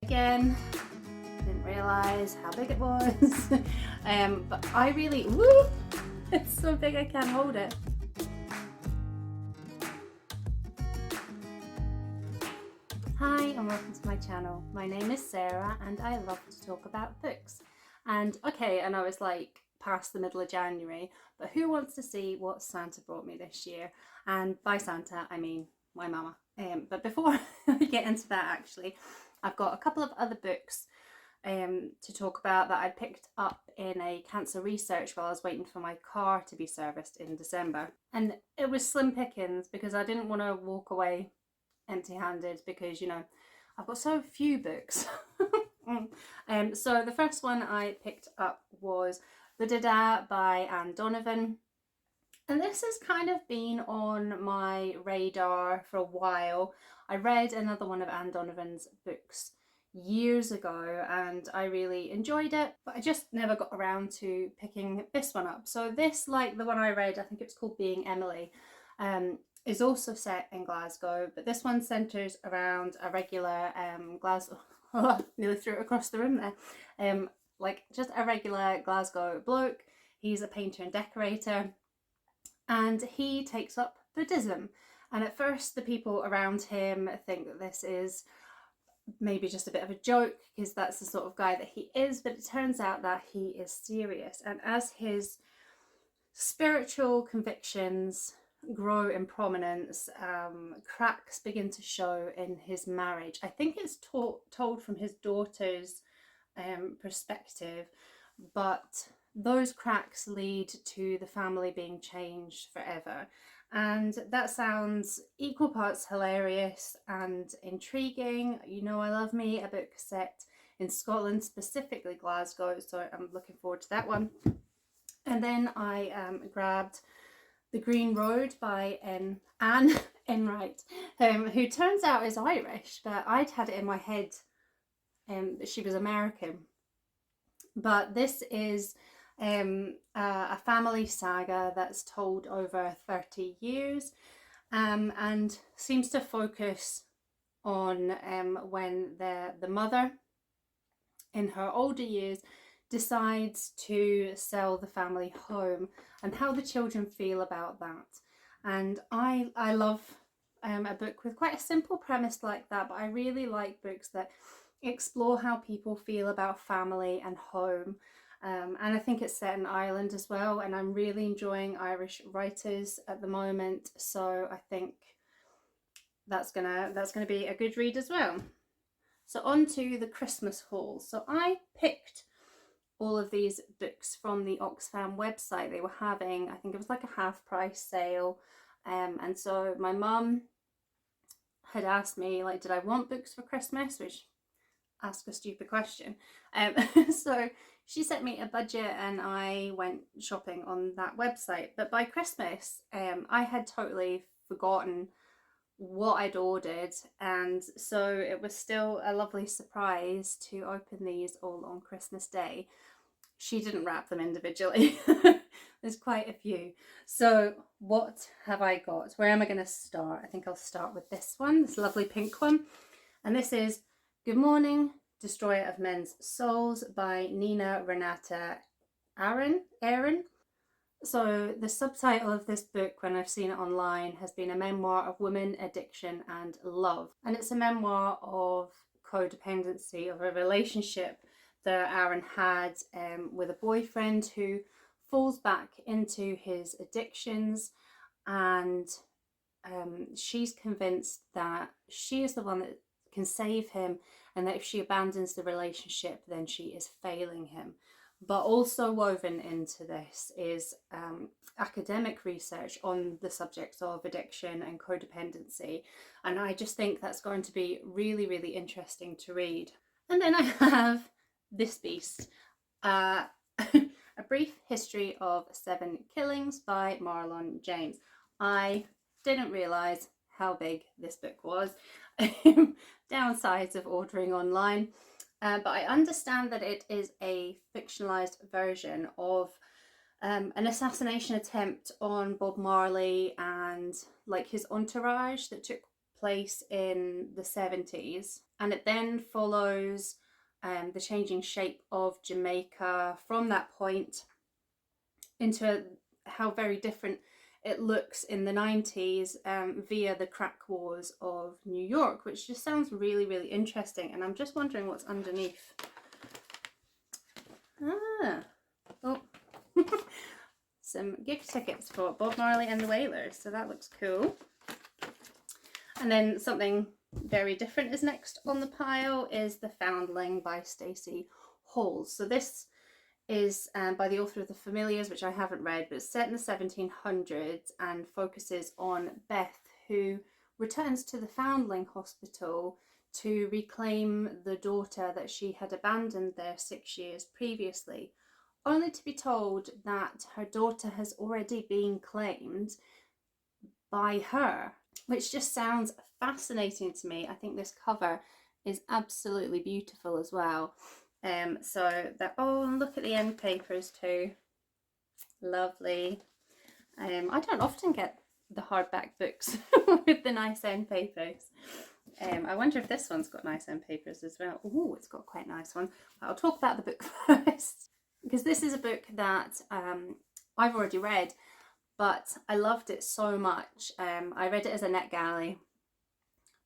Again, didn't realise how big it was. But I really, woo, it's so big I can't hold it. Hi and welcome to my channel. My name is Sarah and I love to talk about books. And okay, I know it's like past the middle of January, but who wants to see what Santa brought me this year? And by Santa, I mean my mama. But before we get into that, actually, I've got a couple of other books to talk about that I picked up in a cancer research while I was waiting for my car to be serviced in December. And it was slim pickings because I didn't want to walk away empty-handed because, you know, I've got so few books. So the first one I picked up was The Dada by Donovan. And this has kind of been on my radar for a while. I read another one of Donovan's books years ago and I really enjoyed it, but I just never got around to picking this one up. So this, like the one I read, I think it's called Being Emily, is also set in Glasgow, but this one centres around a regular Glasgow, nearly threw it across the room there, like just a regular Glasgow bloke. He's a painter and decorator and he takes up Buddhism. And at first the people around him think that this is maybe just a bit of a joke because that's the sort of guy that he is, but it turns out that he is serious. And as his spiritual convictions grow in prominence, cracks begin to show in his marriage. I think it's told from his daughter's perspective, but those cracks lead to the family being changed forever. And that sounds equal parts hilarious and intriguing. You know, I love me a book set in Scotland, specifically Glasgow, so I'm looking forward to that one. And then I grabbed The Green Road by Anne Enright, who turns out is Irish, but I'd had it in my head that she was American. But this is a family saga that's told over 30 years and seems to focus on when the mother in her older years decides to sell the family home and how the children feel about that. And I love a book with quite a simple premise like that, but I really like books that explore how people feel about family and home. And I think it's set in Ireland as well, and I'm really enjoying Irish writers at the moment, so I think that's gonna be a good read as well. So on to the Christmas haul. So I picked all of these books from the Oxfam website. They were having, I think it was like a half price sale, and so my mum had asked me, like, did I want books for Christmas, which, ask a stupid question. So she sent me a budget and I went shopping on that website. But by Christmas, I had totally forgotten what I'd ordered, and so it was still a lovely surprise to open these all on Christmas Day. She didn't wrap them individually. There's quite a few. So what have I got? Where am I going to start? I think I'll start with this one, this lovely pink one. And this is Good Morning, Destroyer of Men's Souls by Nina Renata Aron. So the subtitle of this book, when I've seen it online, has been A Memoir of Women, Addiction and Love. And it's a memoir of codependency, of a relationship that Aron had with a boyfriend who falls back into his addictions, and she's convinced that she is the one that can save him, and that if she abandons the relationship then she is failing him. But also woven into this is academic research on the subjects of addiction and codependency, and I just think that's going to be really, really interesting to read. And then I have this beast, A Brief History of 7 Killings by Marlon James. I didn't realise how big this book was. Downsides of ordering online. But I understand that it is a fictionalized version of an assassination attempt on Bob Marley and like his entourage that took place in the 70s. And it then follows the changing shape of Jamaica from that point into how very different it looks in the 90s via the crack wars of New York, which just sounds really, really interesting. And I'm just wondering what's underneath. Oh, some gift tickets for Bob Marley and the Wailers, so that looks cool. And then something very different is next on the pile is The Foundling by Stacey. So this is by the author of The Familiars, which I haven't read, but it's set in the 1700s and focuses on Beth, who returns to the Foundling Hospital to reclaim the daughter that she had abandoned there 6 years previously, only to be told that her daughter has already been claimed by her, which just sounds fascinating to me. I think this cover is absolutely beautiful as well. So that, oh, and look at the end papers too. Lovely. I don't often get the hardback books with the nice end papers. I wonder if this one's got nice end papers as well. Oh, it's got quite a nice one. I'll talk about the book first, because this is a book that I've already read, but I loved it so much. I read it as a NetGalley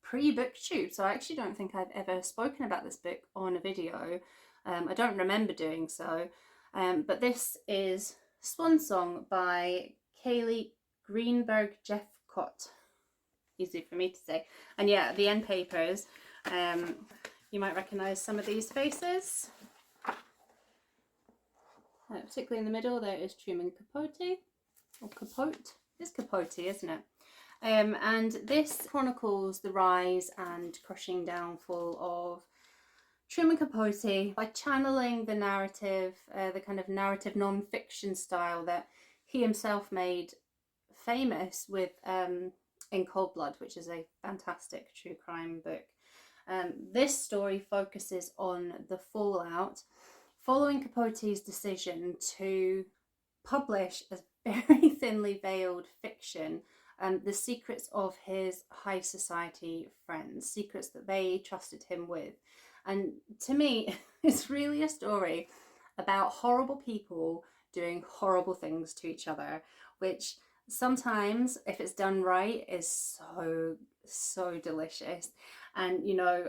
pre-BookTube, so I actually don't think I've ever spoken about this book on a video. I don't remember doing so, but this is Swan Song by Kelleigh Greenberg-Jephcott. Easy for me to say. And yeah, the end papers, you might recognise some of these faces. Particularly in the middle, there is Truman Capote, or Capote. It's Capote, isn't it? And this chronicles the rise and crushing downfall of Truman Capote by channeling the narrative, the kind of narrative non-fiction style that he himself made famous with In Cold Blood, which is a fantastic true crime book. This story focuses on the fallout following Capote's decision to publish a very thinly veiled fiction, the secrets of his high society friends, secrets that they trusted him with. And to me, it's really a story about horrible people doing horrible things to each other, which sometimes, if it's done right, is so delicious. And, you know,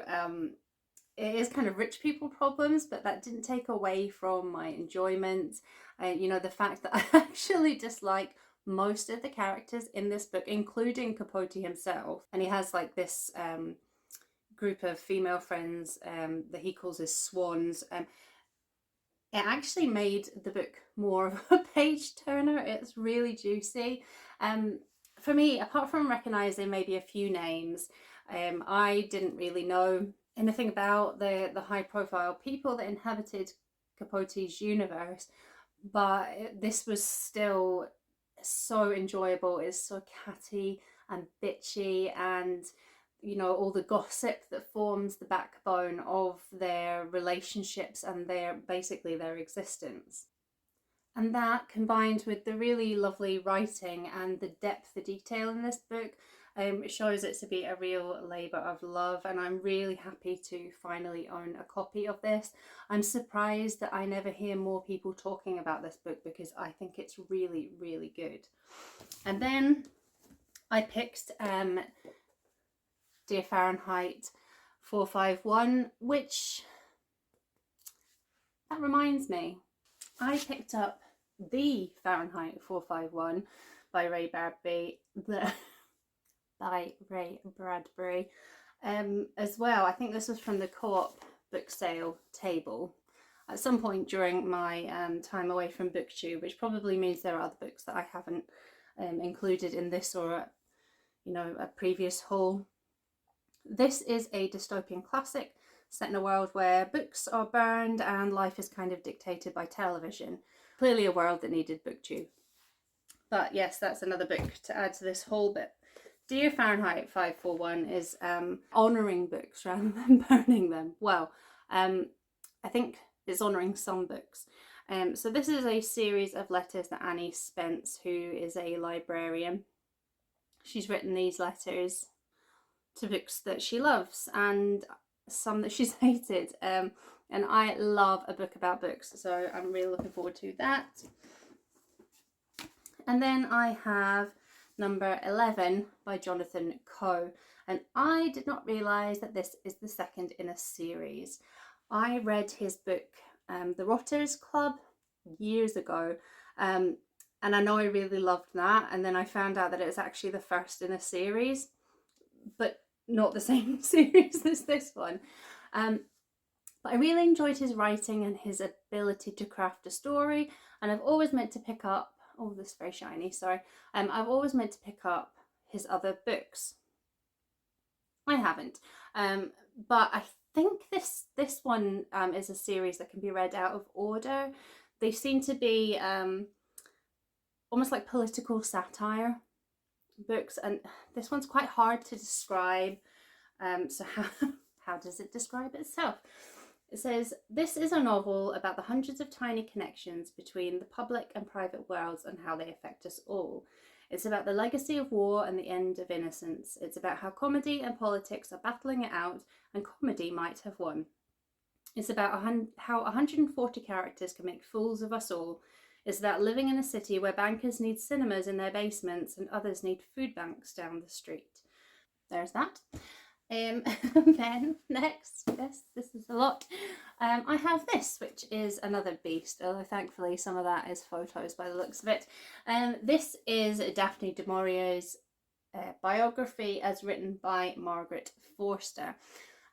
it is kind of rich people problems, but that didn't take away from my enjoyment. You know, the fact that I actually dislike most of the characters in this book, including Capote himself. And he has like this group of female friends that he calls his swans. It actually made the book more of a page turner. It's really juicy. For me, apart from recognising maybe a few names, I didn't really know anything about the high profile people that inhabited Capote's universe, but this was still so enjoyable. It's so catty and bitchy, and you know, all the gossip that forms the backbone of their relationships and basically their existence. And that, combined with the really lovely writing and the depth of detail in this book, it shows it to be a real labour of love, and I'm really happy to finally own a copy of this. I'm surprised that I never hear more people talking about this book, because I think it's really, really good. And then I picked Dear Fahrenheit 451, which, that reminds me, I picked up The Fahrenheit 451 by Ray Bradbury, as well. I think this was from the co-op book sale table at some point during my time away from BookTube, which probably means there are other books that I haven't included in this or, you know, a previous haul. This is a dystopian classic set in a world where books are burned and life is kind of dictated by television. Clearly a world that needed BookTube. But yes, that's another book to add to this whole bit. Dear Fahrenheit 541 is honouring books rather than burning them. Well, I think it's honouring some books. So this is a series of letters that Annie Spence, who is a librarian, she's written these letters to books that she loves, and some that she's hated. And I love a book about books, so I'm really looking forward to that. And then I have number 11 by Jonathan Coe. And I did not realise that this is the second in a series. I read his book, The Rotters Club, years ago. And I know I really loved that. And then I found out that it was actually the first in a series, but not the same series as this one. But I really enjoyed his writing and his ability to craft a story. And I've always meant to pick up, oh, this is very shiny, sorry. I've always meant to pick up his other books. I haven't. But I think this one is a series that can be read out of order. They seem to be almost like political satire books, and this one's quite hard to describe. So how does it describe itself? It says, this is a novel about the hundreds of tiny connections between the public and private worlds and how they affect us all. It's about the legacy of war and the end of innocence. It's about how comedy and politics are battling it out, and comedy might have won. It's about how 140 characters can make fools of us all. It's about living in a city where bankers need cinemas in their basements and others need food banks down the street. There's that. Then next, this is a lot. I have this, which is another beast, although thankfully some of that is photos by the looks of it. This is Daphne du Maurier's biography as written by Margaret Forster.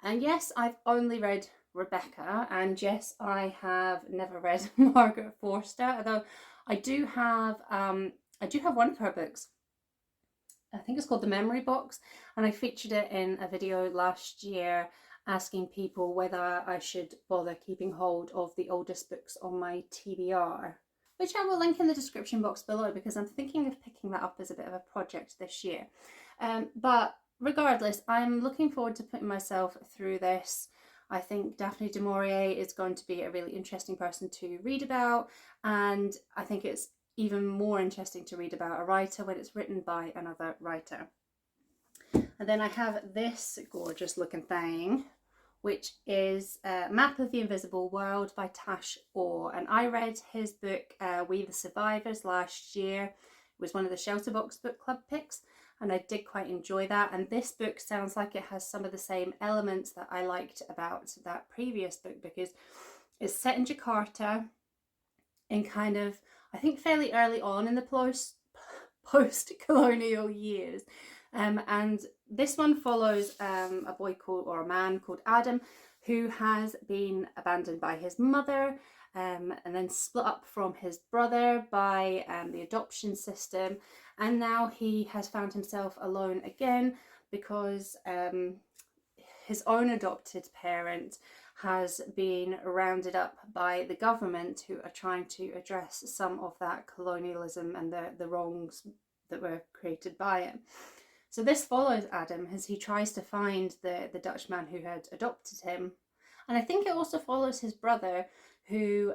And yes, I've only read Rebecca, and yes, I have never read Margaret Forster, although I do have one of her books. I think it's called The Memory Box, and I featured it in a video last year asking people whether I should bother keeping hold of the oldest books on my TBR, which I will link in the description box below because I'm thinking of picking that up as a bit of a project this year. But regardless, I'm looking forward to putting myself through this. I think Daphne du Maurier is going to be a really interesting person to read about, and I think it's even more interesting to read about a writer when it's written by another writer. And then I have this gorgeous looking thing, which is Map of the Invisible World by Tash, and I read his book We the Survivors last year. It was one of the Shelterbox book club picks, and I did quite enjoy that. And this book sounds like it has some of the same elements that I liked about that previous book, because it's set in Jakarta in kind of, I think, fairly early on in the post-colonial years. And this one follows a man called Adam, who has been abandoned by his mother and then split up from his brother by the adoption system. And now he has found himself alone again because his own adopted parent has been rounded up by the government, who are trying to address some of that colonialism and the wrongs that were created by it. So this follows Adam as he tries to find the Dutch man who had adopted him. And I think it also follows his brother, who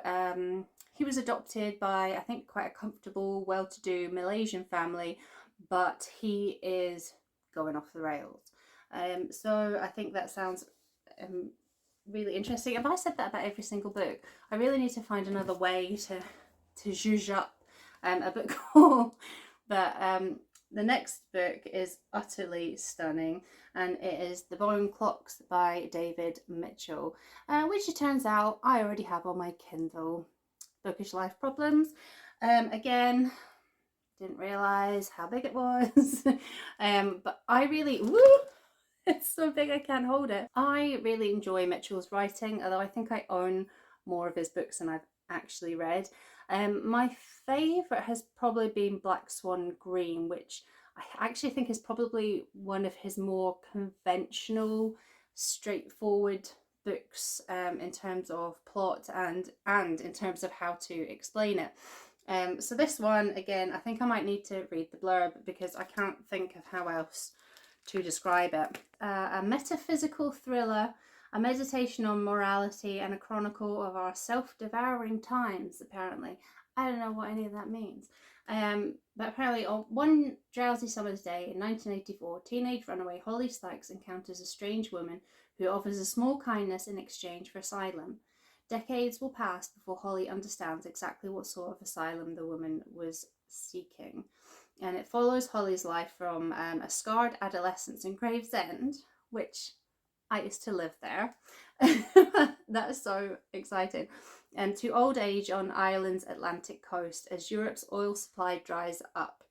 he was adopted by, I think, quite a comfortable, well-to-do Malaysian family, but he is going off the rails. So I think that sounds really interesting. If I said that about every single book, I really need to find another way to zhuzh up a book haul. But the next book is utterly stunning, and it is The Bone Clocks by David Mitchell, which it turns out I already have on my Kindle. Bookish Life Problems. Again, didn't realise how big it was. But I really, it's so big I can't hold it. I really enjoy Mitchell's writing, although I think I own more of his books than I've actually read. My favourite has probably been Black Swan Green, which I actually think is probably one of his more conventional, straightforward books in terms of plot and in terms of how to explain it. So this one, again, I think I might need to read the blurb because I can't think of how else to describe it. A metaphysical thriller, a meditation on morality, and a chronicle of our self-devouring times, apparently. I don't know what any of that means. But apparently on one drowsy summer's day in 1984, teenage runaway Holly Sykes encounters a strange woman who offers a small kindness in exchange for asylum. Decades will pass before Holly understands exactly what sort of asylum the woman was seeking. And it follows Holly's life from a scarred adolescence in Gravesend, which I used to live there. That is so exciting. And to old age on Ireland's Atlantic coast as Europe's oil supply dries up.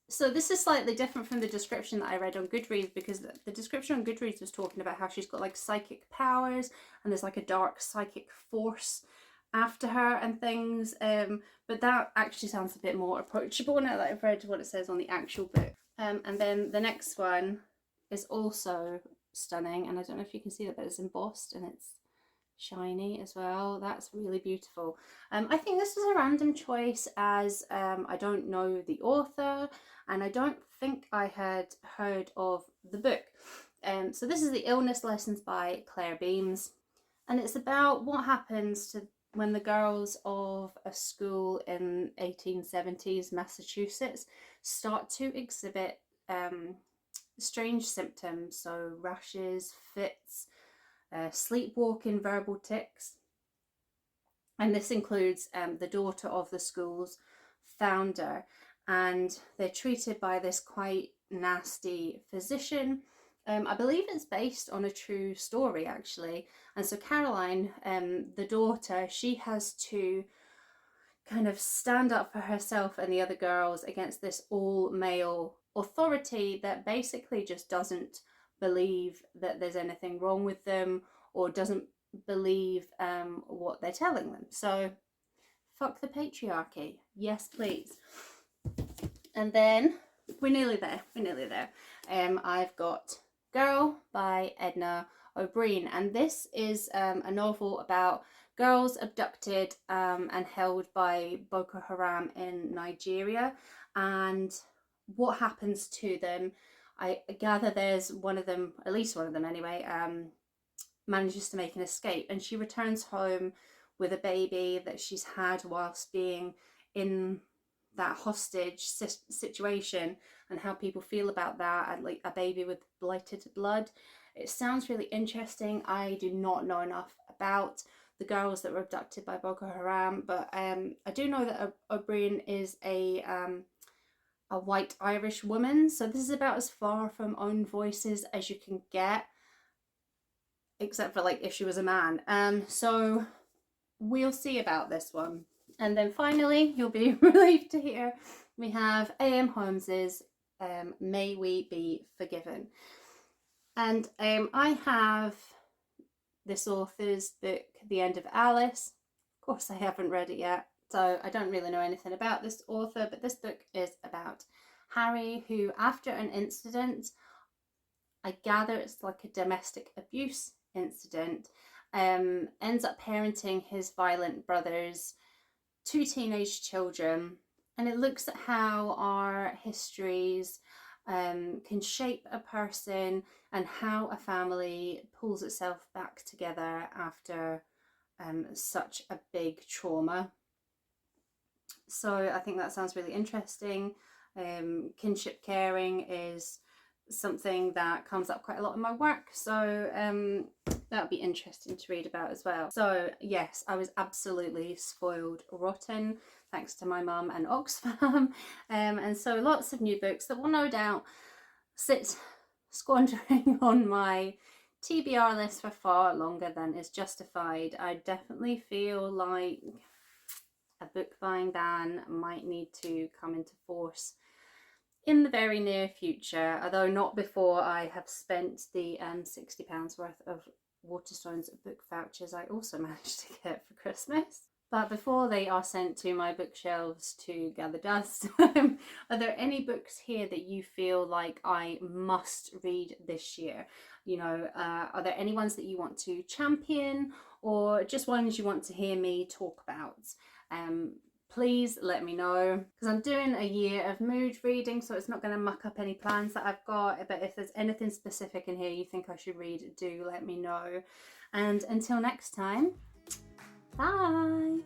So this is slightly different from the description that I read on Goodreads, because the description on Goodreads was talking about how she's got like psychic powers and there's like a dark psychic force after her and things. But that actually sounds a bit more approachable now that I've read what it says on the actual book. And then the next one is also stunning, and I don't know if you can see that, but it's embossed and it's shiny as well. That's really beautiful. I think this was a random choice as I don't know the author and I don't think I had heard of the book. So this is The Illness Lessons by Clare Beams, and it's about what happens to when the girls of a school in 1870s Massachusetts start to exhibit strange symptoms, so rashes, fits, sleepwalking, verbal tics. And this includes the daughter of the school's founder, and they're treated by this quite nasty physician. I believe it's based on a true story actually. And so Caroline, the daughter, she has to kind of stand up for herself and the other girls against this all-male authority that basically just doesn't believe that there's anything wrong with them or doesn't believe what they're telling them. So fuck the patriarchy. Yes, please. And then we're nearly there. I've got Girl by Edna O'Brien, and this is a novel about girls abducted and held by Boko Haram in Nigeria, and what happens to them. I gather there's one of them, at least one of them anyway, manages to make an escape, and she returns home with a baby that she's had whilst being in that hostage situation, and how people feel about that, and like a baby with blighted blood. It sounds really interesting. I do not know enough about the girls that were abducted by Boko Haram, but I do know that O'Brien is a white Irish woman, so this is about as far from Own Voices as you can get, except for like if she was a man. So we'll see about this one. And then finally, you'll be relieved to hear we have A.M. Holmes's May We Be Forgiven. And I have this author's book, The End of Alice. Of course, I haven't read it yet, so I don't really know anything about this author, but this book is about Harry, who after an incident, I gather it's like a domestic abuse incident, ends up parenting his violent brother's 2 teenage children, and it looks at how our histories can shape a person and how a family pulls itself back together after such a big trauma. So I think that sounds really interesting. Kinship caring is something that comes up quite a lot in my work, so that would be interesting to read about as well. So yes, I was absolutely spoiled rotten thanks to my mum and Oxfam, and so lots of new books that will no doubt sit squandering on my TBR list for far longer than is justified. I definitely feel like a book buying ban might need to come into force in the very near future, although not before I have spent the £60 worth of Waterstones book vouchers I also managed to get for Christmas. But before they are sent to my bookshelves to gather dust, are there any books here that you feel like I must read this year? You know, are there any ones that you want to champion, or just ones you want to hear me talk about? Please let me know, because I'm doing a year of mood reading, so it's not going to muck up any plans that I've got. But if there's anything specific in here you think I should read, do let me know. And until next time, bye.